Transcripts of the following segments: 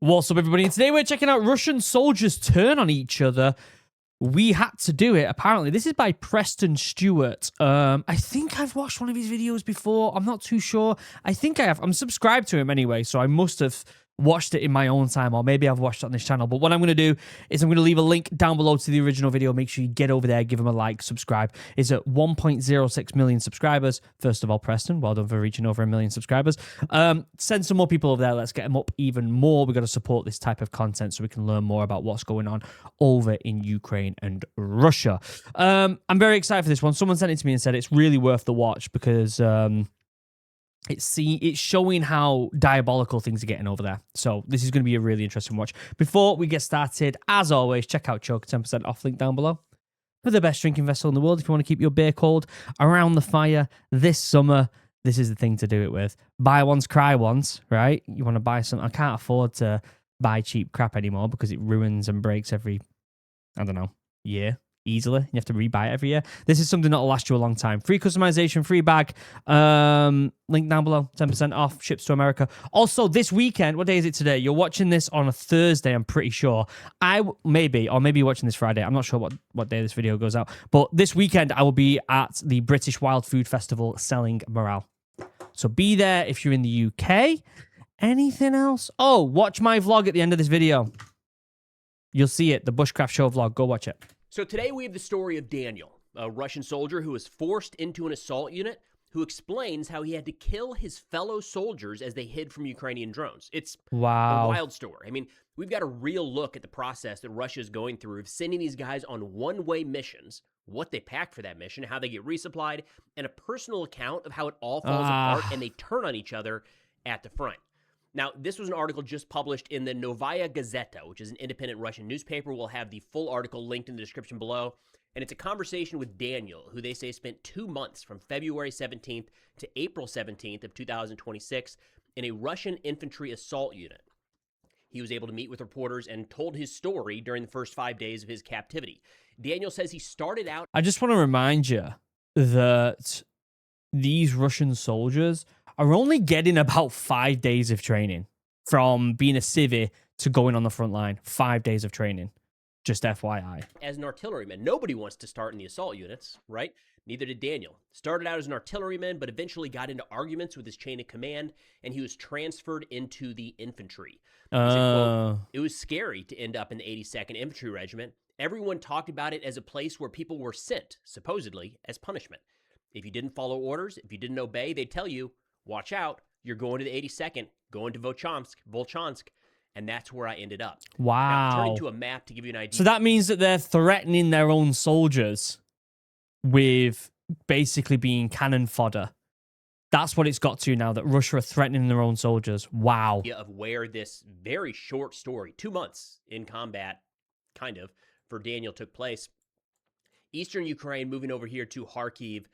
What's up, everybody? And today we're checking out Russian soldiers turn on each other. We had to do it, apparently. This is by Preston Stewart. I think I've watched one of his videos before. I'm not too sure. I think I have. I'm subscribed to him anyway, so I must have watched it in my own time, or maybe I've watched it on this channel. But what I'm going to do is I'm going to leave a link down below to the original video. Make sure you get over there, give him a like, subscribe. It's at 1.06 million subscribers. First of all, Preston, well done for reaching over 1 million subscribers. Send some more people over there. Let's get them up even more. We've got to support this type of content so we can learn more about what's going on over in Ukraine and Russia. I'm very excited for this one. Someone sent it to me and said it's really worth the watch because it's showing how diabolical things are getting over there. So this is going to be a really interesting watch. Before we get started, as always, check out Choke, 10% off, link down below. For the best drinking vessel in the world, if you want to keep your beer cold around the fire this summer, this is the thing to do it with. Buy once, cry once, right? You want to buy something. I can't afford to buy cheap crap anymore because it ruins and breaks every, I don't know, year. Easily. You have to rebuy it every year. This is something that'll last you a long time. Free customization, free bag. Link down below. 10% off. Ships to America. Also, this weekend, what day is it today? You're watching this on a Thursday, I'm pretty sure. Maybe you're watching this Friday. I'm not sure what day this video goes out. But this weekend, I will be at the British Wild Food Festival selling morale. So be there if you're in the UK. Anything else? Oh, watch my vlog at the end of this video. You'll see it. The Bushcraft Show vlog. Go watch it. So today we have the story of Daniel, a Russian soldier who was forced into an assault unit, who explains how he had to kill his fellow soldiers as they hid from Ukrainian drones. It's a wild story. I mean, we've got a real look at the process that Russia is going through of sending these guys on one-way missions, what they pack for that mission, how they get resupplied, and a personal account of how it all falls apart and they turn on each other at the front. Now, this was an article just published in the Novaya Gazeta, which is an independent Russian newspaper. We'll have the full article linked in the description below. And it's a conversation with Daniel, who they say spent 2 months from February 17th to April 17th of 2026 in a Russian infantry assault unit. He was able to meet with reporters and told his story during the first 5 days of his captivity. Daniel says he started out... I just want to remind you that these Russian soldiers are only getting about 5 days of training from being a civvy to going on the front line. 5 days of training. Just FYI. As an artilleryman, nobody wants to start in the assault units, right? Neither did Daniel. Started out as an artilleryman, but eventually got into arguments with his chain of command, and he was transferred into the infantry. He said, quote, "It was scary to end up in the 82nd Infantry Regiment. Everyone talked about it as a place where people were sent, supposedly, as punishment. If you didn't follow orders, if you didn't obey, they'd tell you, watch out, you're going to the 82nd, going to Volchansk, and that's where I ended up." Wow. Now, turning to a map to give you an idea. So that means that they're threatening their own soldiers with basically being cannon fodder. That's what it's got to now, that Russia are threatening their own soldiers. Wow. Of where this very short story, 2 months in combat, kind of, for Daniel took place. Eastern Ukraine, moving over here to Kharkiv,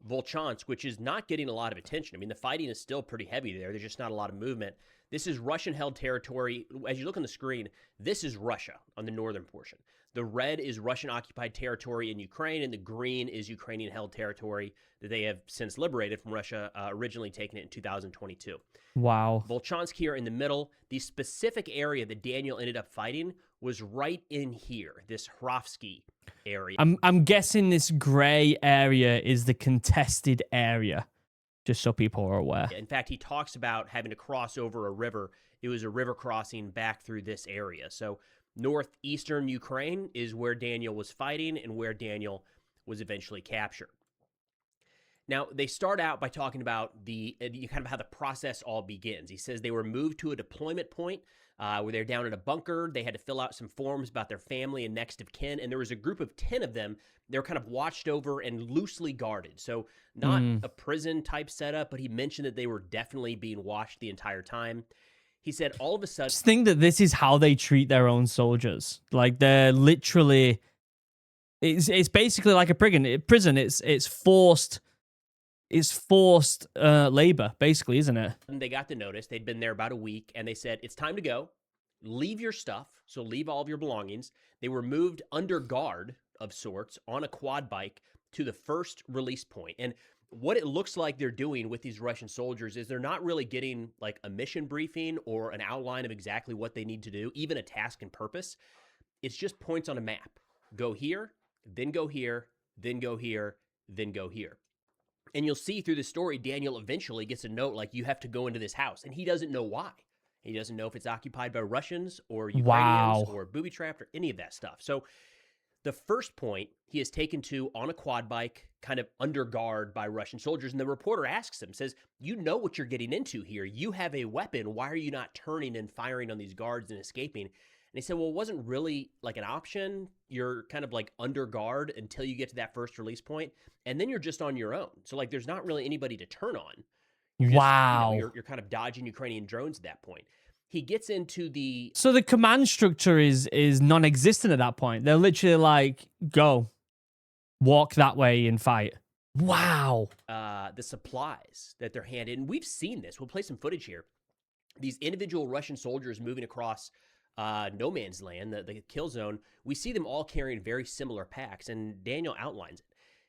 Volchansk, which is not getting a lot of attention. I mean, the fighting is still pretty heavy there. There's just not a lot of movement. This is Russian-held territory. As you look on the screen, this is Russia on the northern portion. The red is Russian-occupied territory in Ukraine, and the green is Ukrainian-held territory that they have since liberated from Russia, originally taken it in 2022. Wow. Volchansk here in the middle. The specific area that Daniel ended up fighting was right in here, this Hrovsky area. I'm guessing this gray area is the contested area, just so people are aware. In fact, he talks about having to cross over a river. It was a river crossing back through this area. So northeastern Ukraine is where Daniel was fighting and where Daniel was eventually captured. Now, they start out by talking about kind of how the process all begins. He says they were moved to a deployment point where they're down in a bunker. They had to fill out some forms about their family and next of kin, and there was a group of 10 of them. They were kind of watched over and loosely guarded. So not a prison type setup, but he mentioned that they were definitely being watched the entire time. He said all of a sudden... Just think that this is how they treat their own soldiers. Like, they're literally... It's basically like a prison. It's forced... It's forced labor, basically, isn't it? And they got the notice. They'd been there about a week, and they said, it's time to go. Leave your stuff. So leave all of your belongings. They were moved under guard of sorts on a quad bike to the first release point. And what it looks like they're doing with these Russian soldiers is they're not really getting like a mission briefing or an outline of exactly what they need to do, even a task and purpose. It's just points on a map. Go here, then go here, then go here, then go here. And you'll see through the story, Daniel eventually gets a note like, you have to go into this house. And he doesn't know why. He doesn't know if it's occupied by Russians or Ukrainians or booby-trapped or any of that stuff. So the first point he is taken to on a quad bike, kind of under guard by Russian soldiers. And the reporter asks him, says, you know what you're getting into here. You have a weapon. Why are you not turning and firing on these guards and escaping? And he said, well, it wasn't really like an option. You're kind of like under guard until you get to that first release point, and then you're just on your own. So like there's not really anybody to turn on. You're kind of dodging Ukrainian drones at that point. He gets into the... So the command structure is non-existent at that point. They're literally like, go, walk that way and fight. Wow. The supplies that they're handed, and we've seen this. We'll play some footage here. These individual Russian soldiers moving across no man's land, the kill zone, we see them all carrying very similar packs, and Daniel outlines it.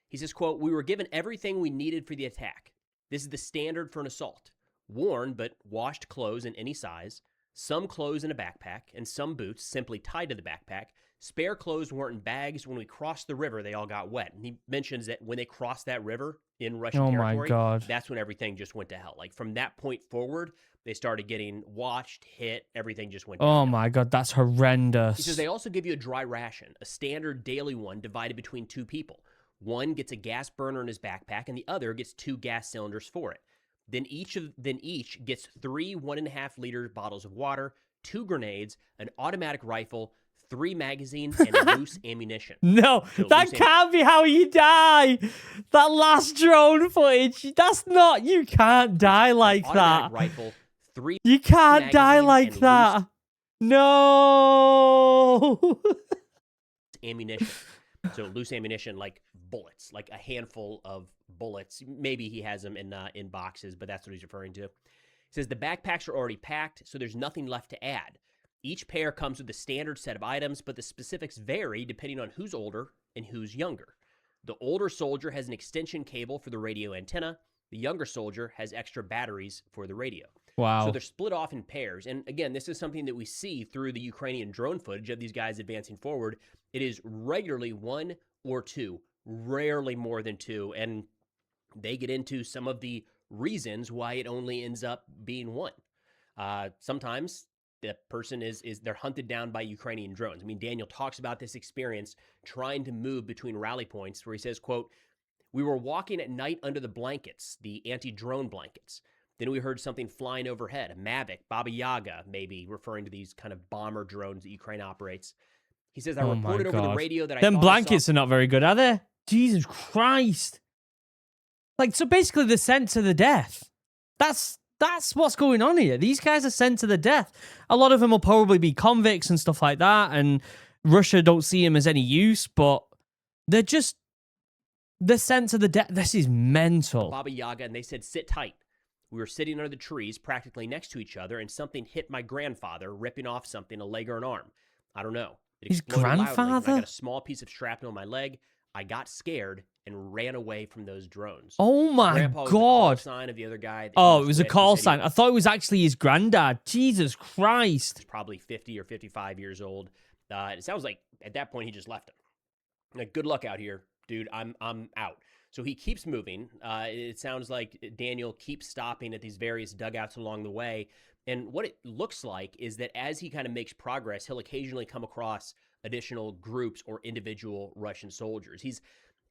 He says, quote, we were given everything we needed for the attack. This is the standard for an assault. Worn but washed clothes in any size, some clothes in a backpack, and some boots simply tied to the backpack. Spare clothes weren't in bags. When we crossed the river, they all got wet. And he mentions that when they crossed that river in Russian territory, that's when everything just went to hell. Like from that point forward, they started getting watched, hit, everything just went down. Oh my God, that's horrendous. He says they also give you a dry ration, a standard daily one divided between two people. One gets a gas burner in his backpack, and the other gets 2 gas cylinders for it. Then each gets 3 1.5-liter bottles of water, 2 grenades, an automatic rifle, 3 magazines, and loose ammunition. No, that can't be how you die. That last drone footage, that's not, you can't die like that. Rifle, 3 you can't die like that. No. Ammunition. So loose ammunition, like bullets, like a handful of bullets. Maybe he has them in boxes, but that's what he's referring to. He says the backpacks are already packed, so there's nothing left to add. Each pair comes with a standard set of items, but the specifics vary depending on who's older and who's younger. The older soldier has an extension cable for the radio antenna. The younger soldier has extra batteries for the radio. Wow. So they're split off in pairs. And again, this is something that we see through the Ukrainian drone footage of these guys advancing forward. It is regularly 1 or 2, rarely more than 2. And they get into some of the reasons why it only ends up being 1. Sometimes the person they're hunted down by Ukrainian drones. I mean, Daniel talks about this experience trying to move between rally points where he says, quote, we were walking at night under the blankets, the anti-drone blankets. Then we heard something flying overhead, a Mavic, Baba Yaga, maybe referring to these kind of bomber drones that Ukraine operates. He says, I reported over the radio that Them blankets are not very good, are they? Jesus Christ. Like, so basically they're sent to the death. That's what's going on here. These guys are sent to the death. A lot of them will probably be convicts and stuff like that, and Russia don't see them as any use, but they're sent to the death. This is mental. Baba Yaga, and they said, sit tight. We were sitting under the trees practically next to each other, and something hit my grandfather, ripping off something, a leg or an arm. I don't know. His grandfather? I got a small piece of shrapnel in my leg. I got scared and ran away from those drones. Oh my Grandpa was God. the call sign of the other guy. Oh, it was a call sign. I thought it was actually his granddad. Jesus Christ. He's probably 50 or 55 years old. It sounds like at that point he just left him. Like, good luck out here, dude. I'm out. So he keeps moving. It sounds like Daniel keeps stopping at these various dugouts along the way. And what it looks like is that as he kind of makes progress, he'll occasionally come across additional groups or individual Russian soldiers. He's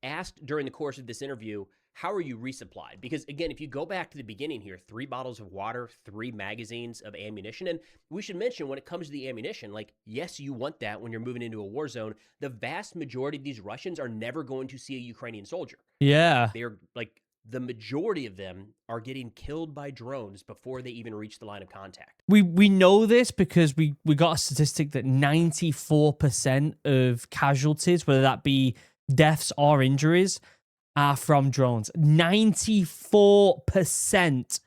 asked during the course of this interview, how are you resupplied? Because again, if you go back to the beginning here, 3 bottles of water, 3 magazines of ammunition. And we should mention when it comes to the ammunition, like, yes, you want that when you're moving into a war zone. The vast majority of these Russians are never going to see a Ukrainian soldier. Yeah. They're like, the majority of them are getting killed by drones before they even reach the line of contact. We know this because we got a statistic that 94% of casualties, whether that be deaths or injuries, are from drones. 94%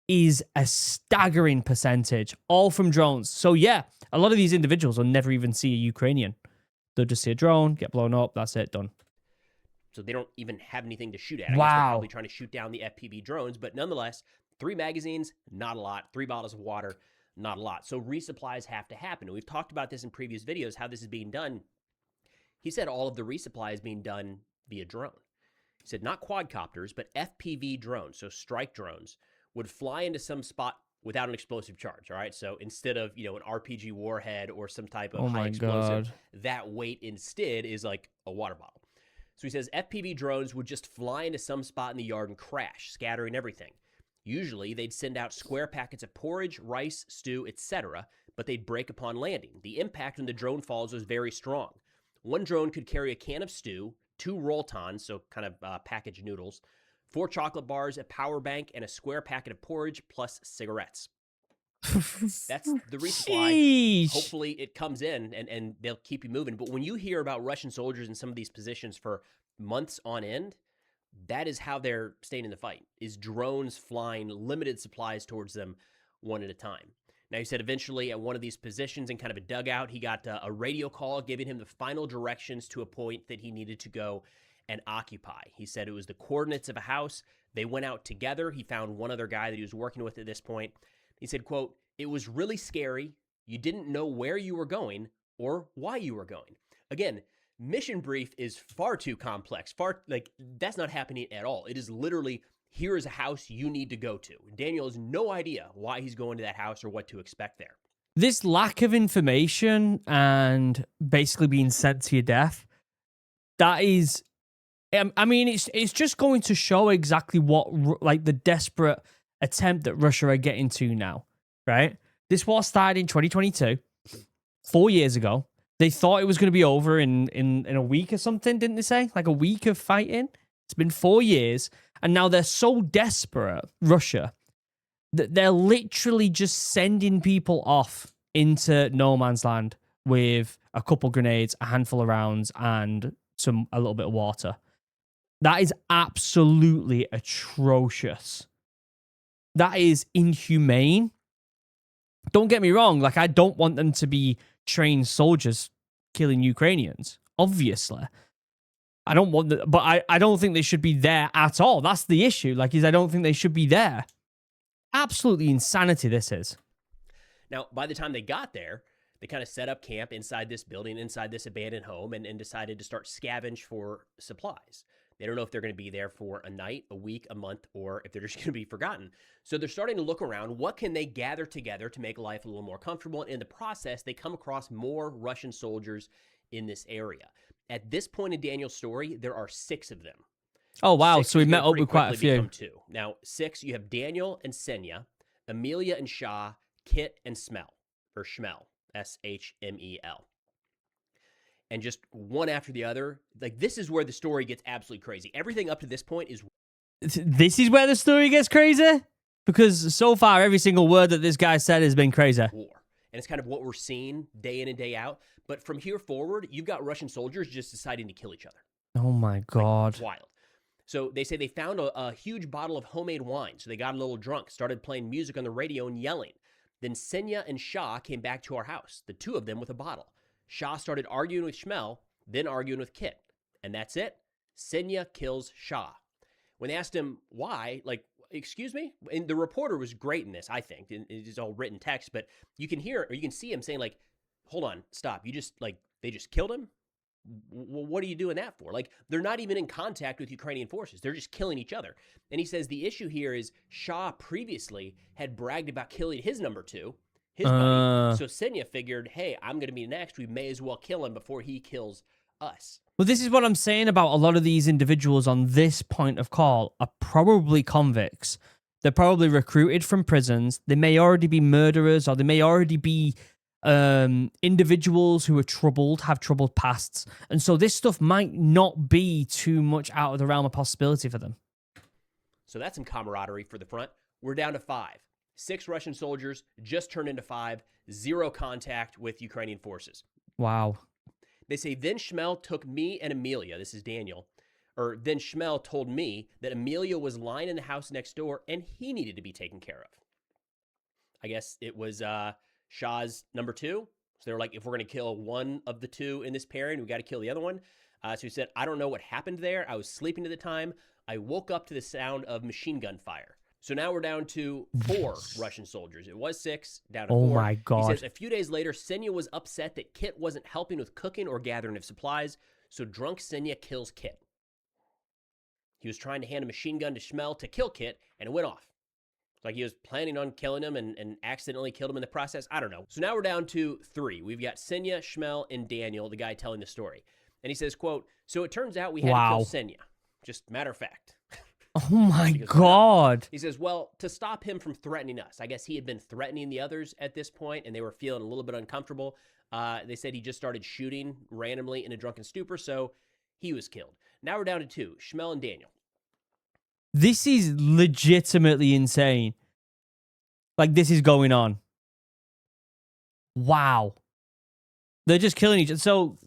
is a staggering percentage, all from drones. So yeah, a lot of these individuals will never even see a Ukrainian. They'll just see a drone, get blown up, that's it, done. So they don't even have anything to shoot at. I guess they're probably trying to shoot down the FPV drones, but nonetheless, 3 magazines, not a lot. 3 bottles of water, not a lot. So resupplies have to happen. And we've talked about this in previous videos, how this is being done. He said all of the resupply is being done via drone. He said not quadcopters, but FPV drones, so strike drones, would fly into some spot without an explosive charge, all right? So instead of, an RPG warhead or some type of high explosive, that weight instead is like a water bottle. So he says FPV drones would just fly into some spot in the yard and crash, scattering everything. Usually, they'd send out square packets of porridge, rice, stew, etc., but they'd break upon landing. The impact when the drone falls was very strong. One drone could carry a can of stew, 2 Roltons, so kind of packaged noodles, 4 chocolate bars, a power bank, and a square packet of porridge plus cigarettes. That's the resupply. Sheesh. Hopefully it comes in and they'll keep you moving. But when you hear about Russian soldiers in some of these positions for months on end, that is how they're staying in the fight, is drones flying limited supplies towards them one at a time. Now, he said eventually at one of these positions in kind of a dugout, he got a radio call giving him the final directions to a point that he needed to go and occupy. He said it was the coordinates of a house. They went out together. He found one other guy that he was working with at this point. He said, quote, "It was really scary. You didn't know where you were going or why you were going." Again, mission brief is far too complex. That's not happening at all. It is literally, here is a house you need to go to. Daniel has no idea why he's going to that house or what to expect there. This lack of information and basically being sent to your death, that is, I mean, it's just going to show exactly what, like, the desperate attempt that Russia are getting to now, right? This war started in 2022, 4 years ago. They thought it was going to be over in a week or something, didn't they say? Like a week of fighting. It's been 4 years, and now they're so desperate, Russia, that they're literally just sending people off into no man's land with a couple grenades, a handful of rounds, and a little bit of water. That is absolutely atrocious. That is inhumane. Don't get me wrong, like, I don't want them to be trained soldiers killing Ukrainians, obviously. I don't want that, but I don't think they should be there at all. That's the issue. Like, I don't think they should be there. Absolutely insanity this is. Now, by the time they got there, they kind of set up camp inside this building, inside this abandoned home, and decided to start scavenge for supplies. They don't know if they're going to be there for a night, a week, a month, or if they're just going to be forgotten. So they're starting to look around. What can they gather together to make life a little more comfortable? And in the process, they come across more Russian soldiers in this area. At this point in Daniel's story, there are 6 of them. Oh, wow. So we met up with quite a few. 2. Now, 6, you have Daniel and Senya, Amelia and Shah, Kit and Shmel, S-H-M-E-L. And just one after the other. Like, this is where the story gets absolutely crazy. Everything up to this point is... This is where the story gets crazy? Because so far, every single word that this guy said has been crazy. War. And it's kind of what we're seeing day in and day out. But from here forward, you've got Russian soldiers just deciding to kill each other. Oh, my God. Like, wild. So they say they found a huge bottle of homemade wine. So they got a little drunk, started playing music on the radio and yelling. Then Senya and Shah came back to our house, the 2 of them with a bottle. Shah started arguing with Shmel, then arguing with Kit. And that's it. Senya kills Shah. When they asked him why, like, excuse me? And the reporter was great in this, I think. It's all written text, but you can hear, or you can see him saying, like, hold on, stop. You just, like, they just killed him? Well, what are you doing that for? Like, they're not even in contact with Ukrainian forces. They're just killing each other. And he says the issue here is Shah previously had bragged about killing his number 2, his buddy. So Senya figured, hey, I'm going to be next. We may as well kill him before he kills us. Well, this is what I'm saying about a lot of these individuals on this point of call are probably convicts. They're probably recruited from prisons. They may already be murderers, or they may already be individuals who are troubled, have troubled pasts. And so this stuff might not be too much out of the realm of possibility for them. So that's some camaraderie for the front. We're down to 5. 6 Russian soldiers just turned into 5. 0 contact with Ukrainian forces. Wow. They say, then Shmel took me and Amelia, this is Daniel, or then Shmel told me that Amelia was lying in the house next door and he needed to be taken care of. I guess it was Shah's number 2. So they were like, if we're going to kill one of the 2 in this pairing, we got to kill the other one. So he said, I don't know what happened there. I was sleeping at the time. I woke up to the sound of machine gun fire. So now we're down to 4 Russian soldiers. It was 6, down to 4. Oh my God. He says, a few days later, Senya was upset that Kit wasn't helping with cooking or gathering of supplies, so drunk Senya kills Kit. He was trying to hand a machine gun to Shmuel to kill Kit, and it went off. It's like he was planning on killing him and accidentally killed him in the process. I don't know. So now we're down to 3. We've got Senya, Shmuel, and Daniel, the guy telling the story. And he says, quote, so it turns out we had to kill Senya. Just matter of fact. Oh my God. He says, well, to stop him from threatening us. I guess he had been threatening the others at this point, and they were feeling a little bit uncomfortable. They said he just started shooting randomly in a drunken stupor, so he was killed. Now we're down to 2, Shmuel and Daniel. This is legitimately insane. Like, this is going on. Wow. They're just killing each other. So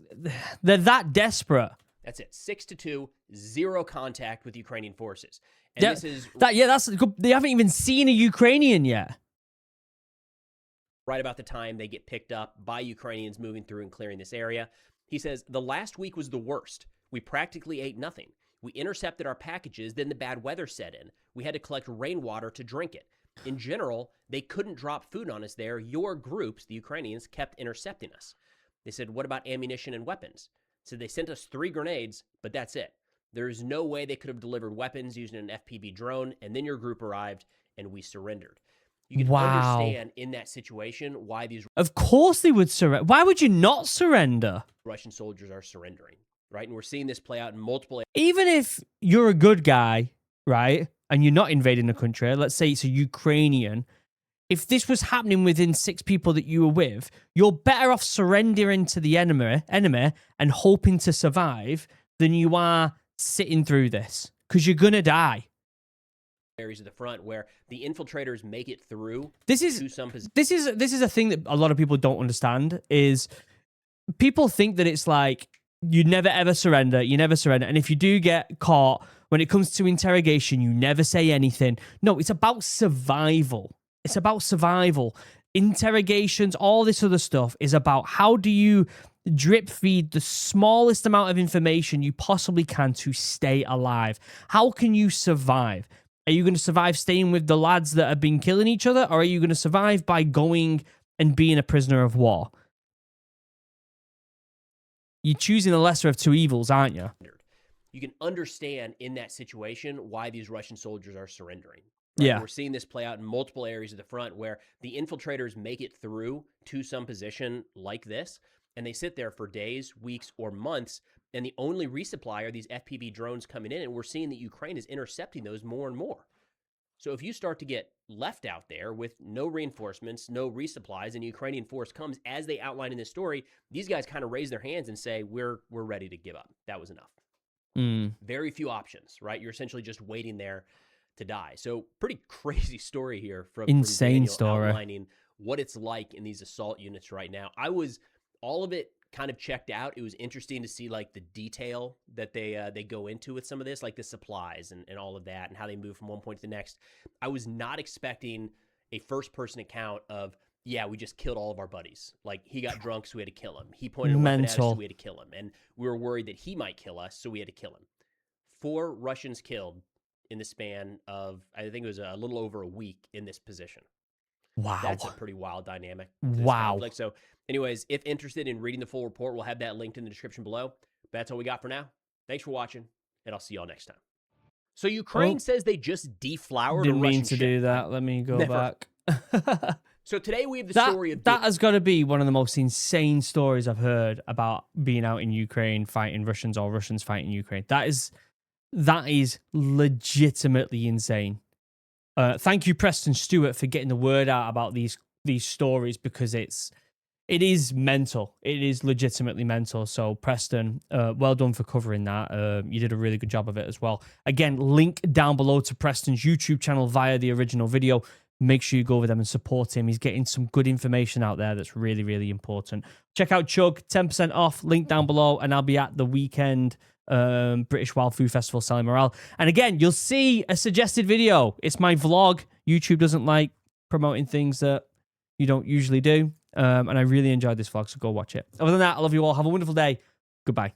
they're that desperate. That's it. 6-2, 0 contact with Ukrainian forces. And this is they haven't even seen a Ukrainian yet. Right about the time they get picked up by Ukrainians moving through and clearing this area. He says, the last week was the worst. We practically ate nothing. We intercepted our packages, then the bad weather set in. We had to collect rainwater to drink it. In general, they couldn't drop food on us there. Your groups, the Ukrainians, kept intercepting us. They said, what about ammunition and weapons? So they sent us 3 grenades, but that's it. There's no way they could have delivered weapons using an FPV drone, and then your group arrived, and we surrendered. You can understand in that situation why these... Of course they would surrender. Why would you not surrender? Russian soldiers are surrendering, right? And we're seeing this play out in multiple... Even if you're a good guy, right, and you're not invading a country, let's say it's a Ukrainian... If this was happening within 6 people that you were with, you're better off surrendering to the enemy and hoping to survive than you are sitting through this, because you're gonna die. Areas of the front where the infiltrators make it through. This is a thing that a lot of people don't understand. Is people think that it's like you never ever surrender, and if you do get caught, when it comes to interrogation, you never say anything. No, it's about survival. It's about survival. Interrogations, all this other stuff is about how do you drip feed the smallest amount of information you possibly can to stay alive. How can you survive? Are you going to survive staying with the lads that have been killing each other, or are you going to survive by going and being a prisoner of war? You're choosing the lesser of 2 evils, aren't you? You can understand in that situation why these Russian soldiers are surrendering. Right? Yeah. We're seeing this play out in multiple areas of the front where the infiltrators make it through to some position like this, and they sit there for days, weeks, or months, and the only resupply are these FPV drones coming in, and we're seeing that Ukraine is intercepting those more and more. So if you start to get left out there with no reinforcements, no resupplies, and the Ukrainian force comes, as they outline in this story, these guys kind of raise their hands and say, we're ready to give up. That was enough. Very few options, right? You're essentially just waiting there to die. So pretty crazy story here from Daniel story outlining what it's like in these assault units right now. All of it kind of checked out. It was interesting to see like the detail that they go into with some of this, like the supplies and all of that and how they move from one point to the next. I was not expecting a first person account of, yeah, we just killed all of our buddies. Like he got drunk, so we had to kill him. He pointed a weapon at us, so we had to kill him. And we were worried that he might kill us, so we had to kill him. 4 Russians killed in the span of, I think it was a little over a week in this position. Wow. That's a pretty wild dynamic. Wow. So anyways, if interested in reading the full report, we'll have that linked in the description below. But that's all we got for now. Thanks for watching, and I'll see y'all next time. So Ukraine says they just deflowered Didn't a Russian mean to do that. Let me go back. So today we have the story of... That has got to be one of the most insane stories I've heard about being out in Ukraine fighting Russians or Russians fighting Ukraine. That is legitimately insane. Thank you, Preston Stewart, for getting the word out about these stories, because it is mental. It is legitimately mental. So Preston, well done for covering that. You did a really good job of it as well. Again, link down below to Preston's YouTube channel via the original video. Make sure you go over them and support him. He's getting some good information out there that's really, really important. Check out Chug, 10% off, link down below, and I'll be at the weekend British Wild Food Festival selling morale. And again, you'll see a suggested video. It's my vlog. YouTube doesn't like promoting things that you don't usually do. And I really enjoyed this vlog, so go watch it. Other than that, I love you all. Have a wonderful day. Goodbye.